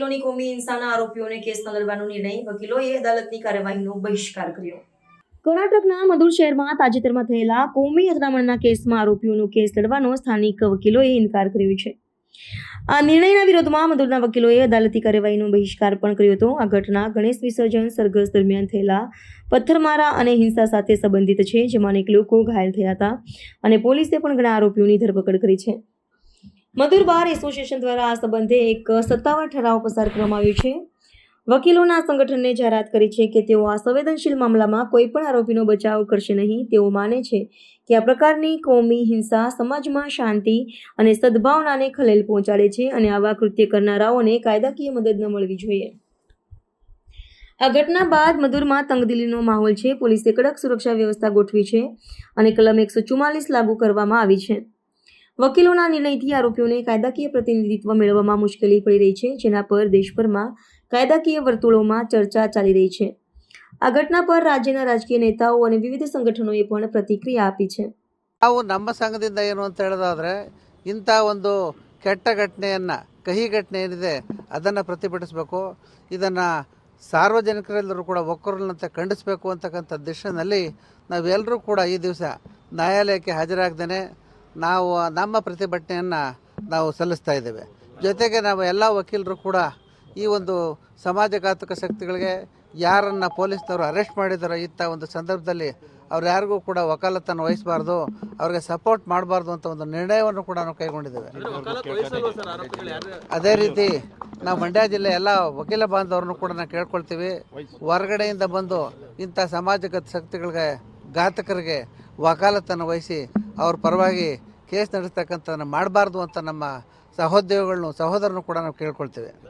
વકીલોની કોમી હિંસાના આરોપીઓને કેસ ન લડવાનો નિર્ણય, વકીલોએ અદાલતની કાર્યવાહીનો બહિષ્કાર કર્યો। કર્ણાટકના મદુર શહેરમાં તાજેતરમાં થયેલા કોમી અથડામણના કેસમાં આરોપીઓનો કેસ લડવાનો સ્થાનિક વકીલોએ ઇનકાર કર્યો છે। આ નિર્ણયના વિરોધમાં મદુરના વકીલોએ અદાલતી કાર્યવાહીનો બહિષ્કાર પણ કર્યો હતો। આ ઘટના ગણેશ વિસર્જન સરઘસ દરમિયાન થયેલા પથ્થરમારા અને હિંસા સાથે સંબંધિત છે, જેમાં અનેક લોકો ઘાયલ થયા હતા અને પોલીસે પણ ઘણા આરોપીઓની ધરપકડ કરી છે। મદુર બાર એસોસિએશન દ્વારા આ સંબંધે એક સત્તાવાર ઠરાવ પસાર કરવામાં આવ્યો છે। વકીલોના સંગઠનને જાહેરાત કરી છે કે તેઓ આ સંવેદનશીલ મામલામાં કોઈ પણ આરોપીનો બચાવ કરશે નહીં। તેઓ માને છે કે આ પ્રકારની કોમી હિંસા સમાજમાં શાંતિ અને સદભાવનાને ખલેલ પહોંચાડે છે અને આવા કૃત્ય કરનારાઓને કાયદાકીય મદદ ન મળવી જોઈએ। આ ઘટના બાદ મદુરમાં તંગદિલીનો માહોલ છે। પોલીસે કડક સુરક્ષા વ્યવસ્થા ગોઠવી છે અને કલમ 144 લાગુ કરવામાં આવી છે। વકીલોના નિર્ણયથી આરોપીઓને કાયદાકીય પ્રતિનિધિત્વ મેળવવામાં મુશ્કેલી પડી રહી છે, જેના પર દેશભરમાં કાયદાકીય વર્તુળોમાં ચર્ચા ચાલી રહી છે। આ ઘટના પર રાજ્યના રાજકીય ನೇತಾઓ અને વિવિધ સંગઠનોએ પણ ಪ್ರತಿಕ್ರಿಯೆ આપી છે। ನಾವು ನಮ್ಮ ಸಂಘದಿಂದ ಏನು ಅಂತ ಹೇಳೋದಾದ್ರೆ ಇಂಥ ಒಂದು ಕೆಟ್ಟ ಘಟನೆಯನ್ನು ಕಹಿ ಘಟನೆ ಏನಿದೆ ಅದನ್ನು ಪ್ರತಿಭಟಿಸಬೇಕು, ಇದನ್ನು ಸಾರ್ವಜನಿಕರೆಲ್ಲರೂ ಕೂಡ ಒಕ್ಕರಲ್ಲಂತೆ ಖಂಡಿಸಬೇಕು ಅಂತಕ್ಕಂಥ ದಿಶೆಯಲ್ಲಿ ನಾವೆಲ್ಲರೂ ಕೂಡ ಈ ದಿವಸ ನ್ಯಾಯಾಲಯಕ್ಕೆ ಹಾಜರಾಗದೇನೆ ನಾವು ನಮ್ಮ ಪ್ರತಿಭಟನೆಯನ್ನು ನಾವು ಸಲ್ಲಿಸ್ತಾ ಇದ್ದೇವೆ। ಜೊತೆಗೆ ನಾವು ಎಲ್ಲ ವಕೀಲರು ಕೂಡ ಈ ಒಂದು ಸಮಾಜಘಾತಕ ಶಕ್ತಿಗಳಿಗೆ ಯಾರನ್ನು ಪೊಲೀಸ್ನವರು ಅರೆಸ್ಟ್ ಮಾಡಿದಾರೋ ಇಂಥ ಒಂದು ಸಂದರ್ಭದಲ್ಲಿ ಅವ್ರು ಯಾರಿಗೂ ಕೂಡ ವಕಾಲತ್ತನ್ನು ವಹಿಸಬಾರ್ದು, ಅವ್ರಿಗೆ ಸಪೋರ್ಟ್ ಮಾಡಬಾರ್ದು ಅಂತ ಒಂದು ನಿರ್ಣಯವನ್ನು ಕೂಡ ನಾವು ಕೈಗೊಂಡಿದ್ದೇವೆ। ಅದೇ ರೀತಿ ನಾವು ಮಂಡ್ಯ ಜಿಲ್ಲೆ ಎಲ್ಲ ವಕೀಲ ಬಾಂಧವರನ್ನು ಕೂಡ ನಾವು ಕೇಳ್ಕೊಳ್ತೀವಿ, ಹೊರಗಡೆಯಿಂದ ಬಂದು ಇಂಥ ಸಮಾಜಘಾತ ಶಕ್ತಿಗಳಿಗೆ ಘಾತಕರಿಗೆ ವಕಾಲತ್ತನ್ನು ವಹಿಸಿ ಅವ್ರ ಪರವಾಗಿ ಕೇಸ್ ನಡೆಸ್ತಕ್ಕಂಥದ್ದನ್ನು ಮಾಡಬಾರ್ದು ಅಂತ ನಮ್ಮ ಸಹೋದ್ಯೋಗಿಗಳನ್ನು ಸಹೋದರನ್ನು ಕೂಡ ನಾವು ಕೇಳ್ಕೊಳ್ತೇವೆ।